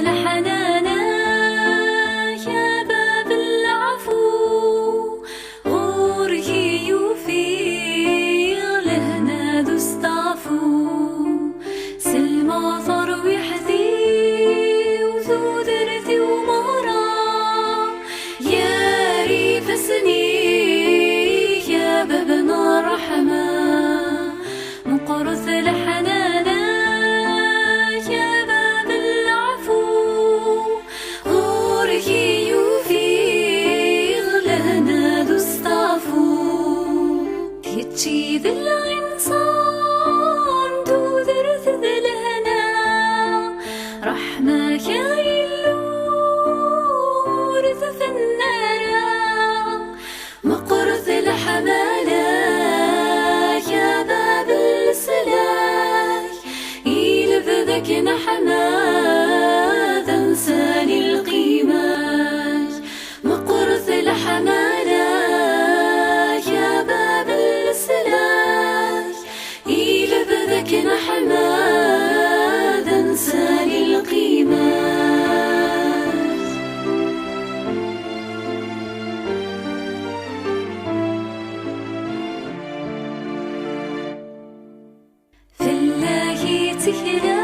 الحنانا يا باب العفو، غوري يوفير لهنا دستعفو، سلمى ثروي حذي وزودرتي ومهرة، يا ريف سني يا بابنا رحمة، مقرث الحنانا يا باب العفو، غوري يوفير لهنا دستعفو، يتشيذ الإنسان تودرث ذلهنا، رحمة يا يلور ثفنارا، مقرث الحمالة يا باب السلاح، يلبذك نحماذا انساني القيمة، مقرث الحمالة يا باب السلاح، يلبذك نحماذا انساني القيمة. في الله تهلا